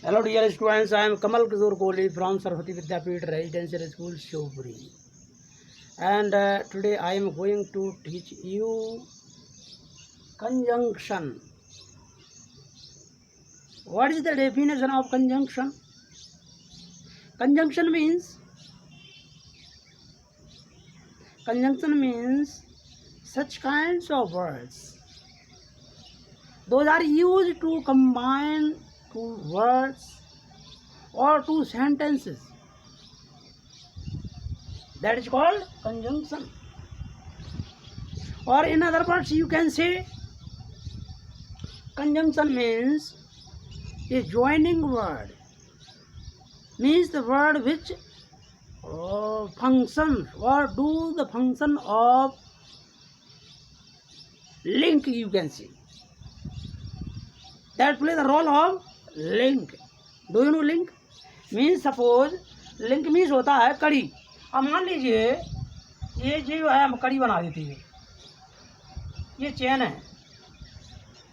Hello dear students, I am Kamal Kishore Kohli from Saraswati Vidyapeeth Residential School, Shivpuri. And today I am going to teach you conjunction. What is the definition of conjunction? Conjunction means such kinds of words. Those are used to combine two words or two sentences. That is called conjunction. Or in other words, you can say conjunction means a joining word. Means the word which functions or do the function of link, you can say. That plays the role of link. Do you know link? Means suppose link means होता है कड़ी. अब मान लीजिए ये जो है हम कड़ी बना देती है, ये चेन है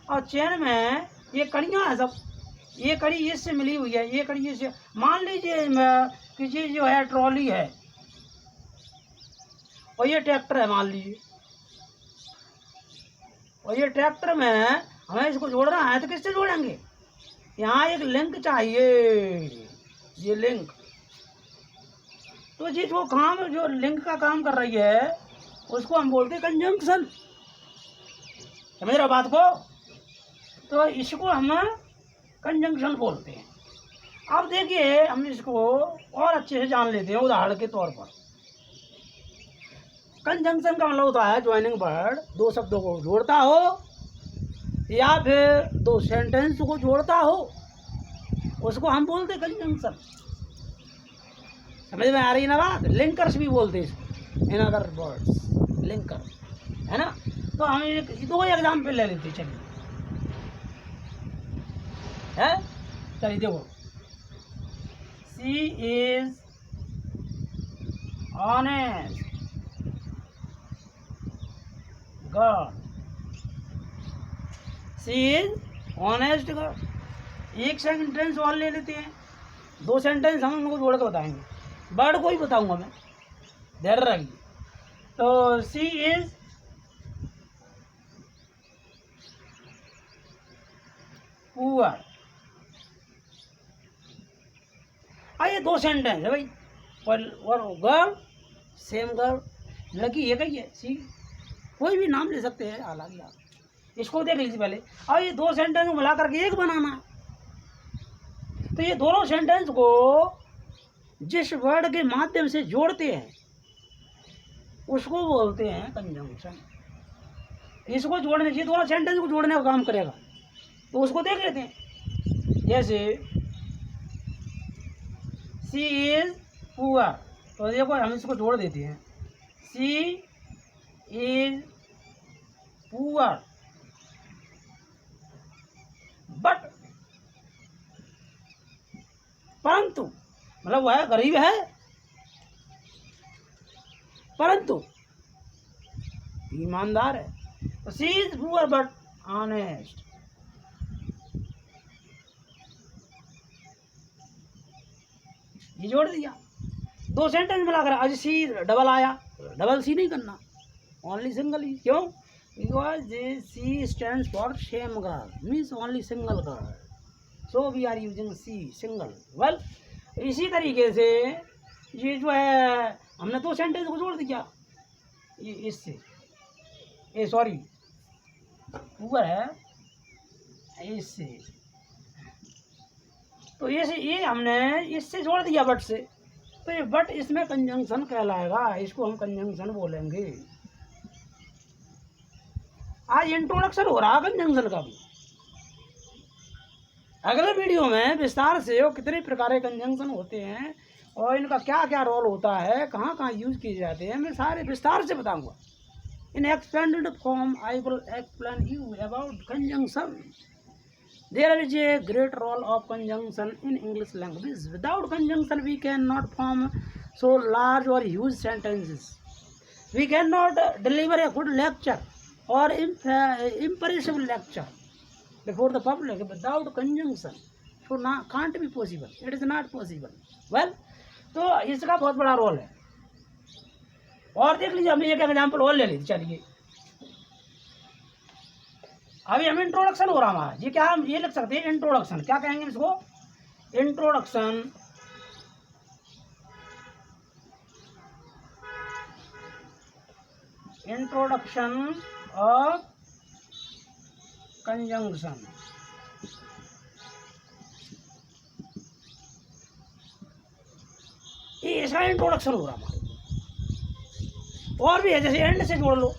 और चेन में ये कड़ियाँ हैं सब. ये कड़ी इससे मिली हुई है, ये कड़ी इससे. मान लीजिए कि ये जो है ट्रॉली है और ये ट्रैक्टर है मान लीजिए, और ये ट्रैक्टर में हमें इसको जोड़ रहा है तो किससे जोड़ेंगे? यहाँ एक लिंक चाहिए, ये लिंक. तो ये जो काम जो लिंक का काम कर रही है उसको हम बोलते हैं कंजंक्शन. समझ रहे हो बात को? तो इसको हम कंजंक्शन बोलते हैं. अब देखिए हम इसको और अच्छे से जान लेते हैं उदाहरण के तौर पर. कंजंक्शन का मतलब होता है ज्वाइनिंग वर्ड, दो शब्दों को जोड़ता हो या फिर दो सेंटेंस को जोड़ता हो, उसको हम बोलते हैं कंजंक्शन. समझ में आ रही है ना बात? लिंकर्स भी बोलते हैं इसको, इन अदर वर्ड्स लिंकर, है ना. तो हम दो एग्जाम्पल ले लेते. चलिए है, चलिए देखो. She is honest girl. She is honest girl. एक सेंटेंस और ले लेते हैं, दो सेंटेंस हम उनको जोड़ के बताएंगे. वर्ड को ही बताऊंगा मैं, धैर्य रखिए. तो शी इज पुअर. ये दो सेंटेंस है भाई. और गर्ल सेम गर्ल, लड़की एक ही है. सी कोई भी नाम ले सकते हैं. हालांकि आप इसको देख लीजिए पहले. अब ये दो सेंटेंस को मिला करके एक बनाना है. तो ये दोनों सेंटेंस को जिस वर्ड के माध्यम से जोड़ते हैं उसको बोलते हैं कंजंक्शन. इसको जोड़ने से दोनों सेंटेंस को जोड़ने का काम करेगा. तो उसको देख लेते हैं. जैसे सी इज पुअर, तो देखो हम इसको जोड़ देते हैं. सी इज पुअर बट, परंतु, मतलब वह गरीब है परंतु ईमानदार है. तो सी इज पुअर बट ऑनेस्ट. ये जोड़ दिया. दो सेंटेंस मिलाकर. आज सी डबल आया, डबल सी नहीं करना, ओनली सिंगल ही. क्यों? Because C stands for same girl, means only single girl. So we are using C single. Well, इसी तरीके से ये जो है हमने दो सेंटेंस को जोड़ दिया. ये इससे, ये सॉरी ऊपर है इससे. तो ये हमने इससे जोड़ दिया बट से. तो ये बट इसमें कंजंक्शन कहलाएगा. इसको हम कंजंक्शन बोलेंगे. आज इंट्रोडक्शन हो रहा कंजंक्शन का भी. अगले वीडियो में विस्तार से वो कितने प्रकार के कंजंक्शन होते हैं और इनका क्या क्या रोल होता है, कहाँ कहाँ यूज किए जाते हैं, मैं सारे विस्तार से बताऊंगा. In expanded form I will explain you about conjunction. There is a great role of conjunction in English language. Without conjunction we can not form so large और huge sentences. We can not deliver a good lecture or impressive lecture before the public without conjunction. Should ना can't be possible, it is not possible. Well, तो इसका बहुत बड़ा role है। और देख लीजिए, हमने एक एग्जाम्पल और ले लीजिए। चलिए अभी हम इंट्रोडक्शन हो रहा हमारा, ये क्या हम ये लिख सकते हैं इंट्रोडक्शन, क्या कहेंगे इसको, इंट्रोडक्शन इंट्रोडक्शन ऑफ कंजंक्शन। ये इसका इंट्रोडक्शन हो रहा हमारा। और भी है, जैसे एंड से जोड़ लो,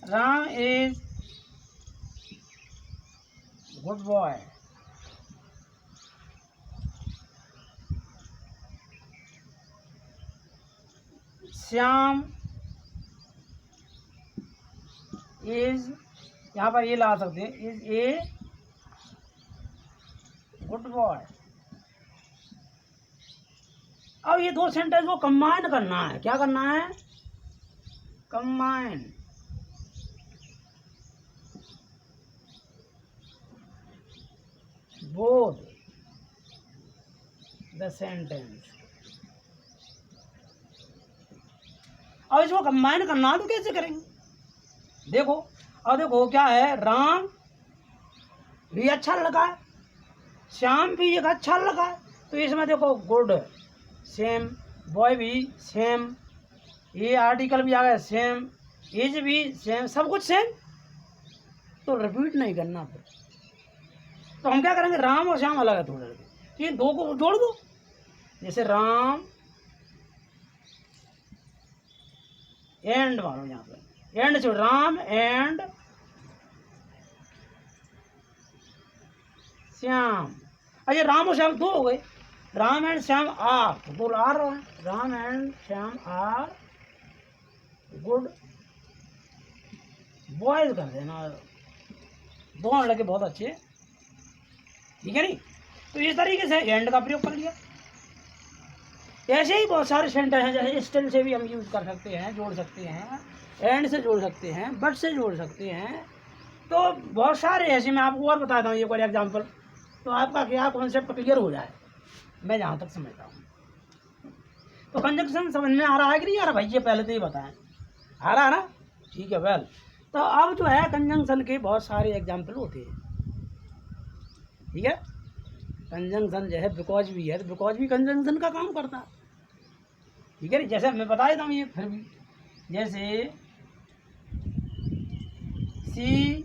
Ram is good boy, Shyam is, यहाँ पर ये ला सकते हैं, इज ए गुड बॉय। अब ये दो सेंटेंस को कंबाइन करना है, क्या करना है, कंबाइन। Both the sentence. अब इसको कंबाइन करना है तो कैसे करेंगे, देखो। अब देखो क्या है, राम भी अच्छा लड़का है, श्याम भी एक अच्छा लड़का है, तो इसमें देखो गुड सेम, बॉय भी सेम, ये आर्टिकल भी आ गया सेम, एज भी सेम, सब कुछ सेम, तो रिपीट नहीं करना फिर। तो हम क्या करेंगे, राम और श्याम अलग है थोड़े, तो ये दो को जोड़ दो, जैसे राम एंड मानो, यहाँ पर एंड से राम एंड श्याम। अच्छा, राम और श्याम दो हो गए, राम एंड श्याम आर, तो दो आर रहे, Ram and Shyam are good boys कर देना, दोनों लड़के बहुत अच्छे, ठीक है नहीं। तो इस तरीके से एंड का प्रयोग कर लिया। ऐसे ही बहुत सारे सेंटेंस हैं, जैसे स्टिल से भी हम यूज कर सकते हैं, जोड़ सकते हैं, एंड से जोड़ सकते हैं, बट से जोड़ सकते हैं, तो बहुत सारे ऐसे। मैं आपको और बताता हूँ एक और एग्जाम्पल, तो आपका क्या कॉन्सेप्ट क्लियर हो जाए, मैं जहाँ तक समझता हूँ। तो कंजंक्शन समझ में आ रहा है कि नहीं आ रहा भाई, ये पहले तो ही बताएं, आ रहा है ना, ठीक है। वेल, तो अब जो है कंजंक्शन के बहुत सारे एग्जाम्पल होते हैं, ठीक है। कंजंक्शन जो है बिकॉज भी है, तो बिकॉज भी कंजंक्शन का काम करता है, ठीक है। जैसे मैं बता देता हूँ ये फिर भी, जैसे C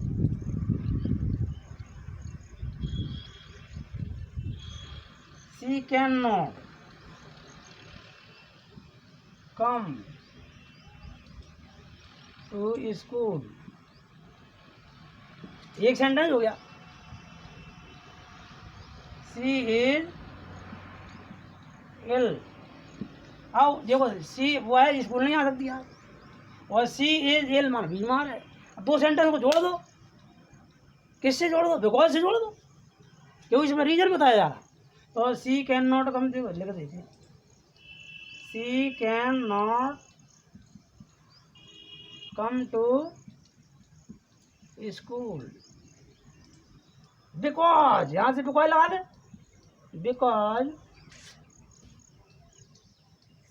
can not come to school, एक सेंटेंस हो गया। सी इज इल, आओ देखो, सी वो है स्कूल नहीं आ सकती यार, और सी इज इल मान बीमार है। अब दो सेंटेंस को जोड़ दो, किससे जोड़ दो, बिकॉज से जोड़ दो, क्योंकि इसमें रीजन बताया जा रहा। तो सी कैन नॉट कम, लिख देते, C can not come to school because, यहां से बिकॉज लगा दे, बिकॉज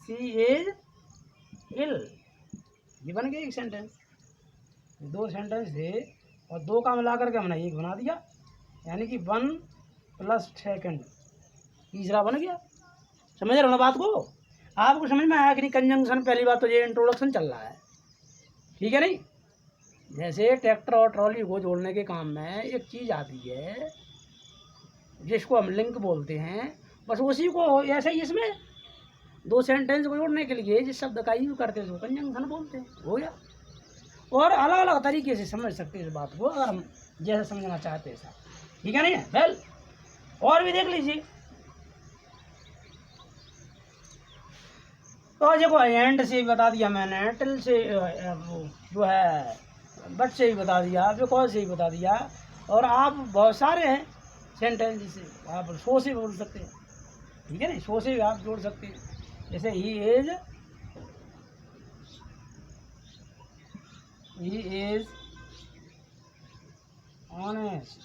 सी इज इल, ये बन गया एक सेंटेंस। दो सेंटेंस थे और दो का मिला करके हमने एक बना दिया, यानी कि 1 + सेकंड, तीसरा बन गया। समझ रहे हो ना बात को, आपको समझ में आया कि नहीं। कंजंक्शन पहली बात तो ये इंट्रोडक्शन चल रहा है, ठीक है नहीं। जैसे ट्रैक्टर और ट्रॉली को जोड़ने के काम में एक चीज़ आती है जिसको हम लिंक बोलते हैं, बस उसी को ऐसे ही इसमें दो सेंटेंस को जोड़ने के लिए जिस शब्द का यूज करते हैं उसको कंजंक्शन बोलते हैं, हो गया। और अलग अलग तरीके से समझ सकते हैं इस बात को, अगर हम जैसे समझना चाहते हैं ऐसा, ठीक है नहीं है। वेल, और भी देख लीजिए, तो देखो एंड से भी बता दिया मैंने, टिल से जो है बट से भी बता दिया, बिकॉज से भी बता दिया, और आप बहुत सारे हैं सेंटेंस जिसे आप सो से बोल सकते हैं, ठीक है नहीं, सो से भी आप जोड़ सकते हैं। जैसे ही इज ऑनेस्ट,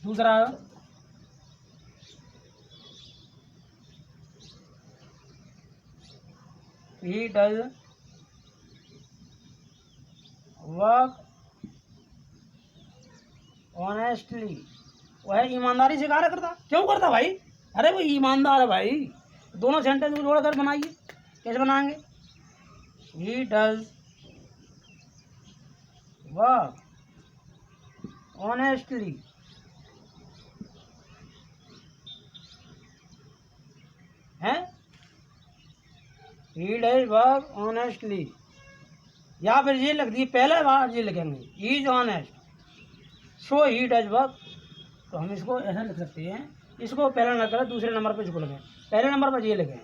दूसरा ही डज वर्क ऑनेस्टली, वह ईमानदारी से कार्य करता। क्यों करता भाई? अरे वो ईमानदार है भाई। दोनों सेंटेंस को जोड़कर बनाइए। कैसे बनाएंगे? ही डज वर्क ऑनेस्टली है, ही डज वर्क ऑनेस्टली, या फिर ये लिख दिए, पहले बार ये लिखेंगे he is honest so he does work. तो हम इसको ऐसा लिख सकते हैं, इसको पहला नंबर करें, दूसरे नंबर पर इसको लिखें, पहले नंबर पर ये लिखें,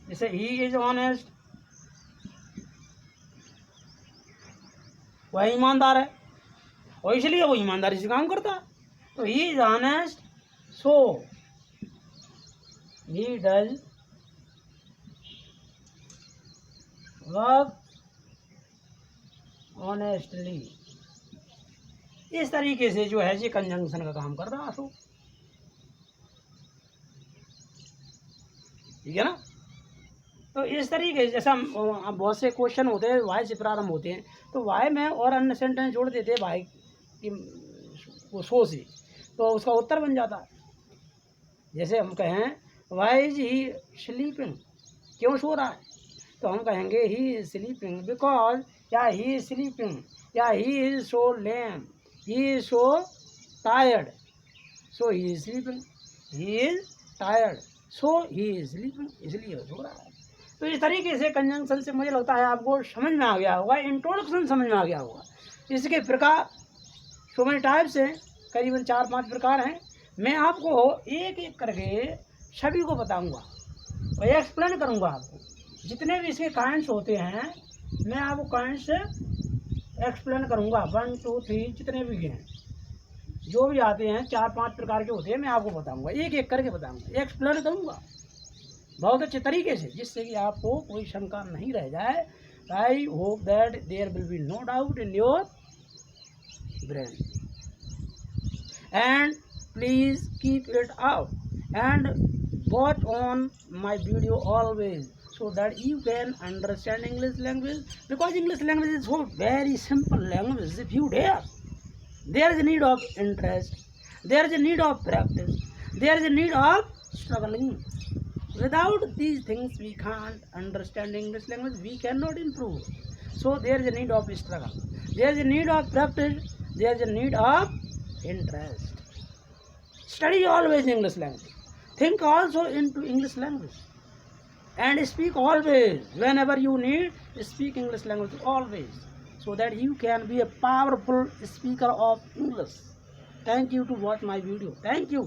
जैसे ही इज ऑनेस्ट, वह ईमानदार है और इसलिए वो ईमानदारी से काम करता है। तो he is honest so he does work honestly. इस तरीके से जो है ये कंजंक्शन का काम कर रहा है। ठीक है ना? तो इस तरीके से जैसा बहुत से क्वेश्चन होते हैं वाई से प्रारंभ होते हैं, तो वाई में और अन्य सेंटेंस जोड़ देते हैं वाई की वो सो से, तो उसका उत्तर बन जाता है। जैसे हम कहें वाई इज ही स्लीपिंग, क्यों सो रहा है? तो हम कहेंगे ही इज स्लीपिंग बिकॉज, या ही इज स्लीपिंग, या he is so lame, he is so tired so he is sleeping, he is tired so he is sleeping, इसलिए वो सो रहा है। तो इस तरीके से कंजंक्शन से मुझे लगता है आपको समझ में आ गया होगा, इंट्रोडक्शन समझ में आ गया होगा। इसके प्रकार सो मेनी टाइप्स हैं, करीबन 4-5 प्रकार हैं। मैं आपको एक एक करके सभी को बताऊंगा और एक्सप्लेन करूंगा आपको। जितने भी इसके काइंड्स होते हैं मैं आपको काइंड्स एक्सप्लेन करूंगा, 1 2 3 जितने भी हैं, जो भी आते हैं 4-5 प्रकार के होते हैं, मैं आपको बताऊंगा, एक एक करके बताऊंगा, एक्सप्लेन करूंगा बहुत अच्छे तरीके से, जिससे कि आपको कोई शंका नहीं रह जाए। I hope that there will be no doubt in your brain, and please keep it out and watch on my video always, so that you can understand English language, because English language is so very simple language. If you dare, there is a need of interest, there is a need of practice, there is a need of struggling. Without these things we can't understand English language, we cannot improve. So there is a need of struggle, there is a need of practice, there is a need of interest. Study always English language, think also into English language, and speak always. Whenever you need, speak English language always, so that you can be a powerful speaker of English. Thank you to watch my video. Thank you.